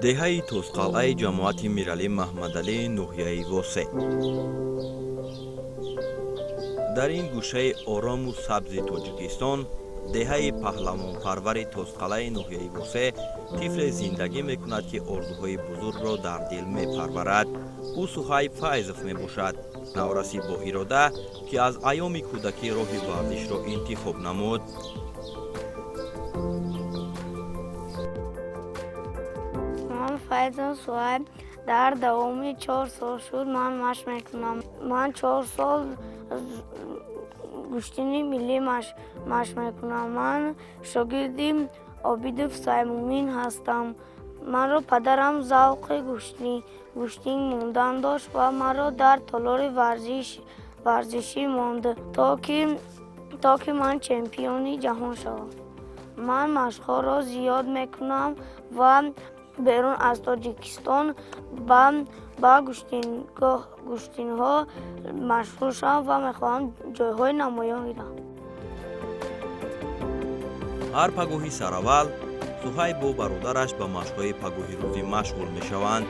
деҳаи тӯсқалъаи ҷамоати Миралӣ Маҳмадалии Нуҳияи Восе. дар ин гӯшаи орому сабзи Тоҷикистон, деҳаи паҳлавонпарвари Тӯсқалъаи Нуҳияи Восе тифле зиндагӣ мекунад, ки орзуҳои бузургро дар дил мепарварад. ӯ Суҳайб Файзов мебошад, навраси бо ирода, ки аз айёми кӯдакӣ роҳи варзишро интихоб намуд. Файзов Суҳайб, дар давоми 4 сол шуд ман машқ мекунам. Ман 4 сол гӯштини миллӣ машқ мекунам. Ман шогирди Обидов Саймумин ҳастам. Маро падарам завқи гӯштин мондан дошт ва маро дар толори варзишӣ монд, то ки ман чемпиони ҷаҳон шавам. Ман машқҳоро зиёд мекунам ва берун аз Тоҷикистон ба гӯштинҳо машғул шавам ва мехоҳам ҷойҳои намоён гирам. ҳар пагоҳи сараввал Суҳайб бо бародараш ба машқҳои пагоҳирӯзӣ машғул мешаванд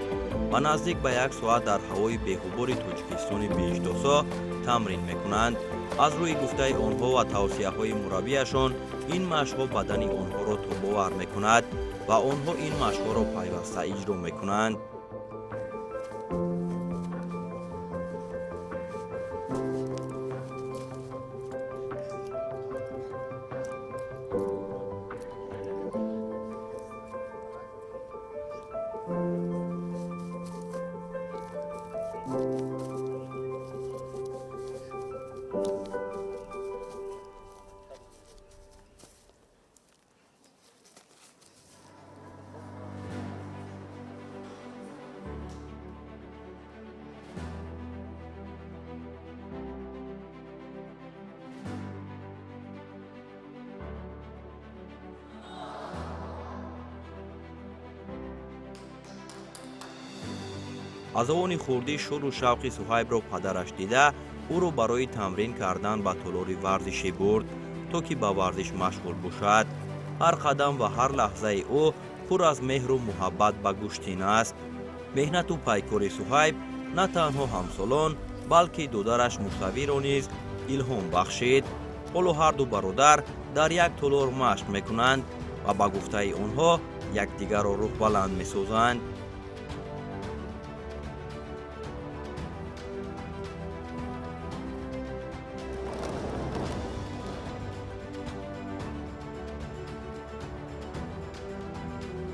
ва наздик ба 1 соат дар ҳавои беғубори Тоҷикистони Бештосо тамрин мекунанд. аз рӯи гуфтаи онҳо ва тавсияҳои мураббияшон, ин машқҳо бадани онҳоро тобовар мекунад ва онҳо ин машқҳоро пайваста иҷро мекунанд. аз овони хурдӣ шӯру шавқи Суҳайбро падараш дида, ӯро барои тамрин кардан ба толори варзишӣ бурд, то ки ба варзиш машғул бошад. ҳар қадам ва ҳар лаҳзаи ӯ пур аз меҳру муҳаббат ба гӯштин аст. меҳнату пайкори Суҳайб на танҳо ҳамсолон, балки додараш Мусаввиро низ илҳом бахшид. ҳоло ҳарду бародар дар як толор машқ мекунанд ва ба гуфтаи онҳо якдигарро рӯҳбаланд месозанд.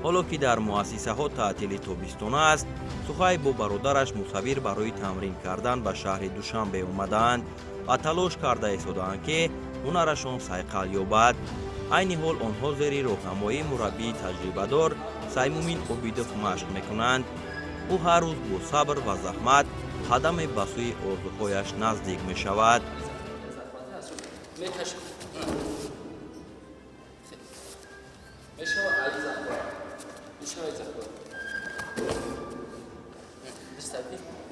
ҳоло ки дар муассисаҳо таътили тобистона аст, Суҳайб бо бародараш Мусаввир барои тамрин кардан ба шаҳри Душанбе омадаанд ва талош карда истодаанд, ки ҳунарашон сайқал ёбад. айни ҳол онҳо зери роҳнамоии мураббии таҷрибадор Саймумин Обидов машқ мекунанд. ӯ ҳар рӯз бо сабр ва заҳмат қадаме ба сӯи орзуҳояш наздик мешавад.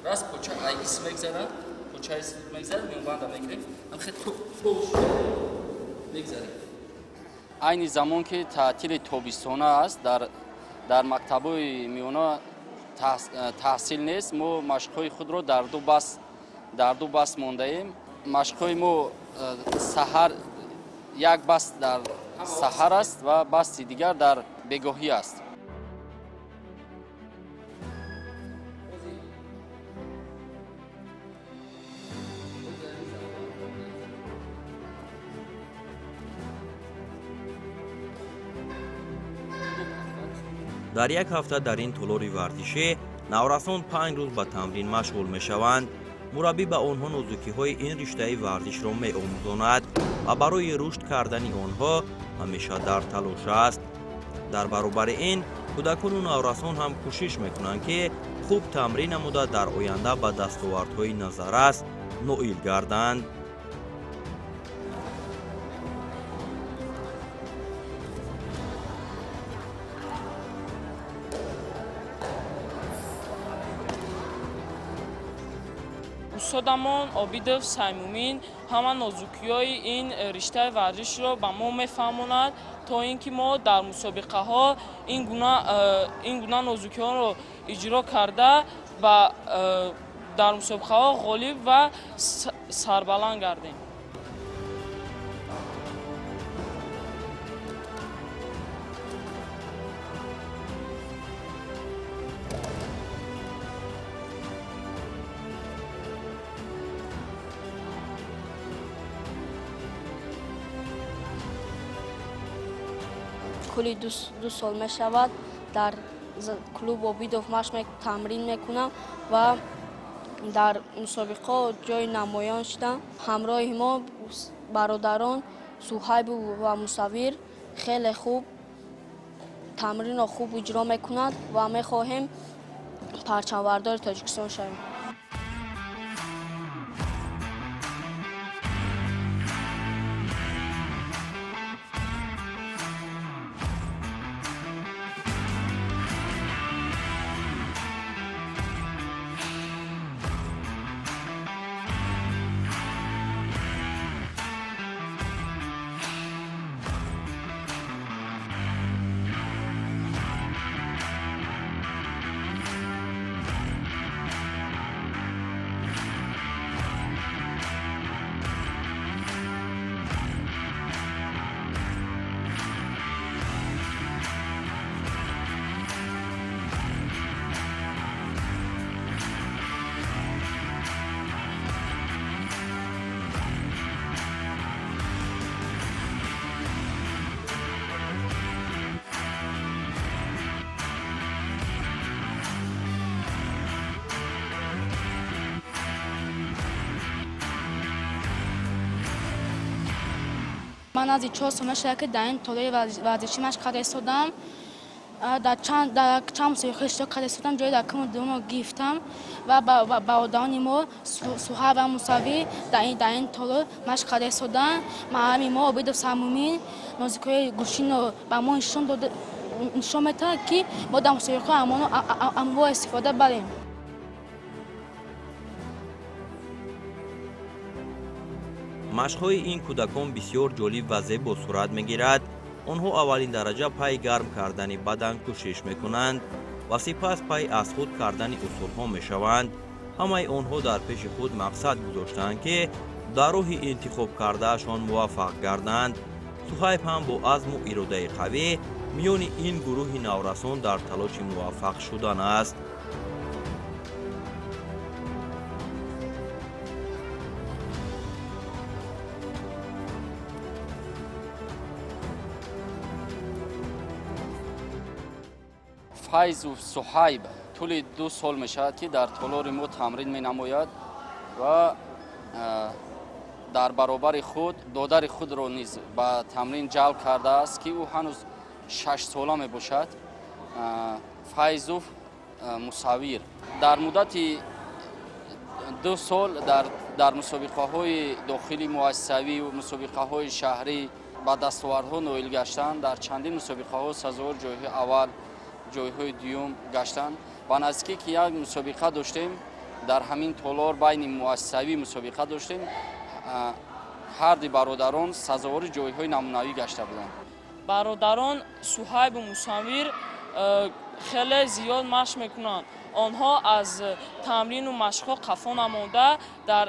раз поча айс мегзарад, поча айс мегзарад, меобанда мегирем, амхе мегзарем. айни замон ки таътили тобистона аст, дар мактабои миёна таҳсил нест, мо машқҳои худро дар ду бас мондаем. машқҳои мо саҳар як бас дар саҳар аст ва баси дигар дар бегоҳӣ аст. дар як ҳафта дар ин толори варзишӣ наврасон 5 рӯз ба тамрин машғул мешаванд. мураббӣ ба онҳо нозукиҳои ин риштаи варзишро меомӯзонад ва барои рушд кардани онҳо ҳамеша дар талош аст. дар баробари ин кӯдакону наврасон ҳам кӯшиш мекунанд, ки хуб тамрин намуда дар оянда ба дастовардҳои назаррас ноил гарданд. устодамон Обидов Саймумин ҳама нозукиёи ин риштаи варзишро ба мо мефаҳмонад, то ин ки мо дар мусобиқаҳо ин гуна нозукиёнро иҷро карда ба дар мусобиқаҳо ғолиб ва сарбаланд гардем. کلی دو سال می شود در کلوب Обидов مشق تمرین میکنم و در مسابقه جای نمایان شدم. همراه ما برادران صهیب و مصور خیلی خوب تمرین خوب اجرا میکنند و می خواهیم پرچمبردار تاجیکستان شویم. من از 4 سال شرکت در این طوله ورزشی مشق کرده استادم. در چند مسابقه اشتراک کرده استادم. جای در کم دوم گرفتم و برادران ما صهیب و مصور در این طوله مشق کرده استادم. معلم ما Обидов Саймумин نازکای گوشین رو به ما نشان میده که ما در مسابقه اموال استفاده بریم. машқҳои ин кӯдакон бисёр ҷолиб ва зебо сурат мегирад. онҳо аввалин дараҷа пай гарм кардани бадан кӯшиш мекунанд ва сипас пай аз худ кардани усулҳо мешаванд. ҳамаи онҳо дар пеши худ мақсад гузоштанд ки дар роҳи интихоб кардаашон муваффақ гарданд. суҳайб ҳам бо азму иродаи қавӣ миёни ин гурӯҳи наврасон дар талоши муваффақ шудан аст. файзу суҳайб тӯли 2 сол мешавад ки дар толори мо тамрин менамояд ва дар баробари худ додари худро низ ба тамрин ҷалб кардааст ки ӯ ҳанӯз 6 сола мебошад. Файзов Мусавир дар муддати 2 сол дар мусобиқаҳои дохили муассисавӣ ва мусобиқаҳои шаҳрӣ ба дастовардҳо ноил гаштанд. дар чандин мусобиқаҳо сазовар ҷойҳои аввал ҷойҳои дуюм гаштанд. ба наздикӣ як мусобиқа доштем, дар ҳамин толор байни муассисавӣ мусобиқа доштем. ҳарди бародарон сазовари ҷойҳои намунавӣ гашта буданд. бародарон Суҳайбу Мусаввир хеле зиёд машқ мекунанд. онҳо аз тамрину машқҳо қафо намонда дар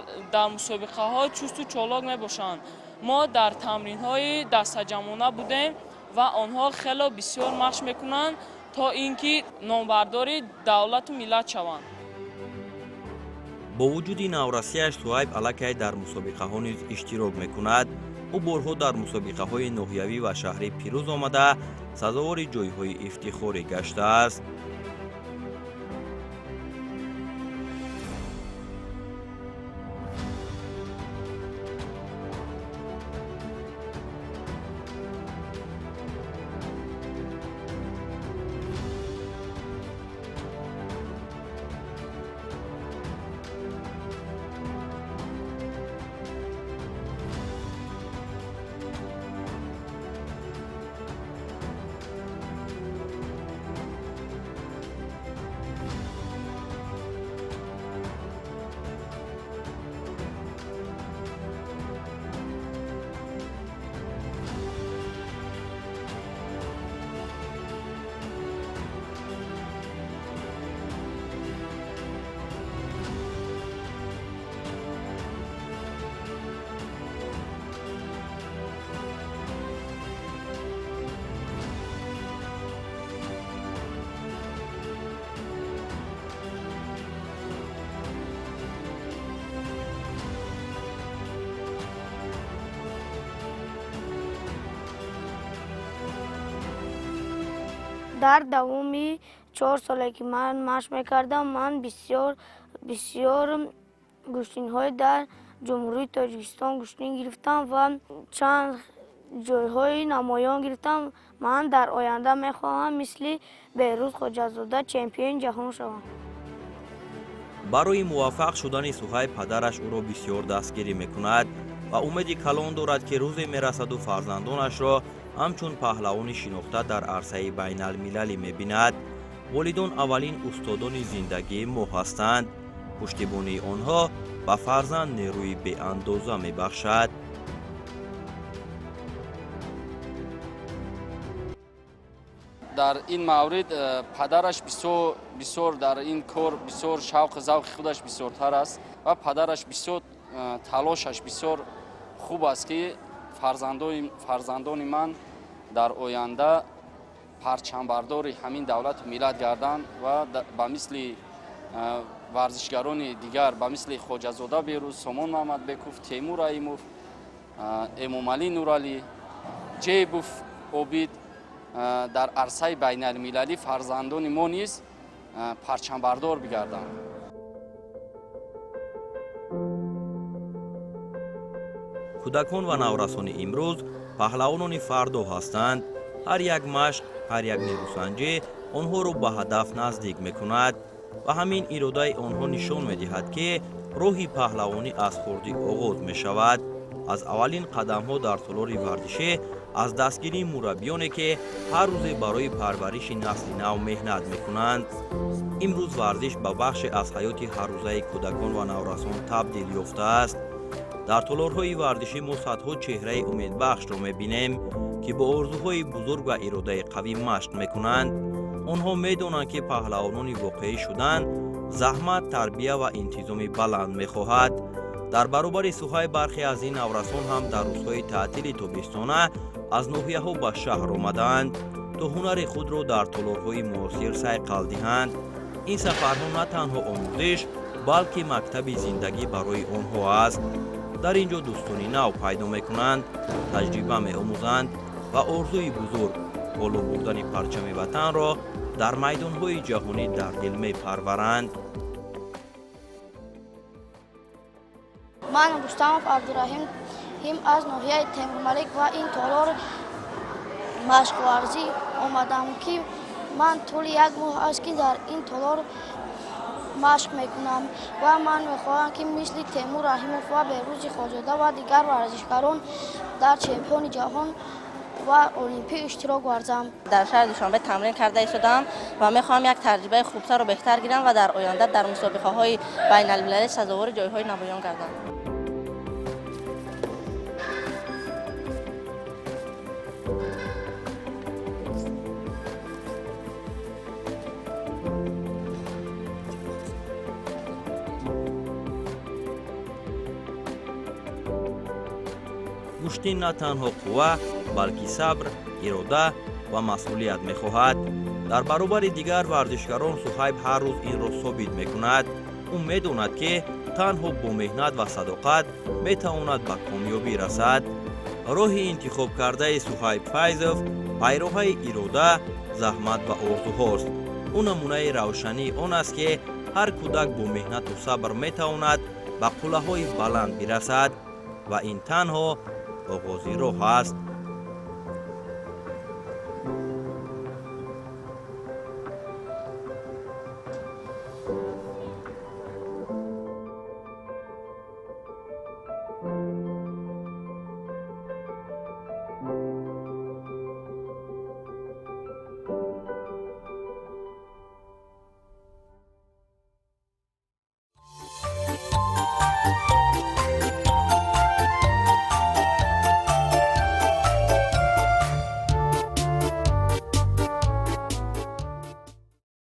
мусобиқаҳо чусту чолок мебошанд. мо дар тамринҳои дастаҷамона будем ва онҳо хеле бисёр машқ мекунанд то ин ки номбардори давлату миллат шаванд. бо вуҷуди наврасияш суҳайб аллакай дар мусобиқаҳо низ иштирок мекунад. ӯ борҳо дар мусобиқаҳои ноҳиявӣ ва шаҳрӣ пирӯз омада сазовари ҷойҳои ифтихорӣ гаштааст. дар давоми 4 соле ки ман машқ мекардам, ман бисёр гӯштинҳои дар ҷумҳурии Тоҷикистон гӯштин гирифтам ва чанд ҷойҳои намоён гирифтам. Ман дар оянда мехоҳам мисли Беҳрӯз Хоҷазода чемпиони ҷаҳон шавам. барои муваффақ шудани Суҳайб падараш ӯро бисёр дастгирӣ мекунад ва умеди калон дорад ки рӯзе мерасаду фарзандонашро ҳамчун паҳлавони шинохта дар арсаи байналмилалӣ мебинад. волидон аввалин устодони зиндагии мо ҳастанд. пуштибонии онҳо ба фарзанд нерӯи беандоза мебахшад. дар ин маврид падараш бисёр дар ин кор бисёр шавқи завқи худаш бисёртар аст ва падараш бисёр талошаш бисёр хуб аст ки фарзандони ман дар оянда парчамбардори ҳамин давлату миллат гарданд ва ба мисли варзишгарони дигар ба мисли Хоҷазода Беҳрӯз, Сомон Маҳмадбеков, Темур Аимов, Эмомалӣ Нуралӣ, Ҷейбов Обид дар арсаи байналмилалӣ фарзандони мо низ парчамбардор бигарданд. кӯдакон ва наврасони имрӯз паҳлавонони фардо ҳастанд. ҳар як машқ, ҳар як нерӯсанҷӣ онҳоро ба ҳадаф наздик мекунад ва ҳамин иродаи онҳо нишон медиҳад ки роҳи паҳлавонӣ аз хурдӣ оғоз мешавад. аз аввалин қадамҳо дар толори варзишӣ, аз дастгирии мураббиёне ки ҳар рӯзе барои парвариши насли нав меҳнат мекунанд. имрӯз варзиш ба бахше аз ҳаёти ҳаррӯзаи кӯдакон ва наврасон табдил ёфтааст. дар толорҳои варзишӣ мо садҳо чеҳраи умедбахшро мебинем ки бо орзуҳои бузург ва иродаи қавӣ машқ мекунанд. онҳо медонанд ки паҳлавонони воқеӣ шудан заҳмат, тарбия ва интизоми баланд мехоҳад. дар баробари Суҳайб бархе аз ин наврасон ҳам дар рӯзҳои таътили тобистона аз ноҳияҳо ба шаҳр омаданд, то ҳунари худро дар толорҳои муосир сайқал диҳанд. ин сафарҳо на танҳо омӯзиш, балки мактаби зиндагӣ барои онҳо аст. дар ин ҷо дӯстони нав пайдо мекунанд, таҷриба меомӯзанд ва орзуи бузург боло бурдани парчами ватанро дар майдонҳои ҷаҳонӣ дар дил мепарваранд. ман Рустамов Абдураҳим аз ноҳияи Темурмалик ва ин толор машқварзӣ омадам, ки ман тӯли 1 моҳ аст ки дар ин толор машқ мекунам ва ман мехоҳам ки мисли Темур Раҳимов ва Беҳрӯзи Хоҷазода ва дигар варзишгарон дар чемпиони ҷаҳон ва олимпӣ иштирок варзам. дар шаҳри Душанбе тамрин карда истодам ва мехоҳам як таҷрибаи хубтару беҳтар гирам ва дар оянда дар мусобиқаҳои байналмилалӣ сазовори ҷойҳои намоён гардам. гӯштин на танҳо қувва, балки сабр, ирода ва масъулият мехоҳад. дар баробари дигар варзишгарон Суҳайб ҳар рӯз инро собит мекунад. ӯ медонад ки танҳо бо меҳнат ва садоқат метавонад ба комёбӣ расад. роҳи интихоб кардаи Суҳайб Файзов пайроҳаи ирода, заҳмат ва орзуҳост. ӯ намунаи равшании он аст ки ҳар кӯдак бо меҳнату сабр метавонад ба қуллаҳои баланд бирасад ва ин танҳо оғози роҳ аст.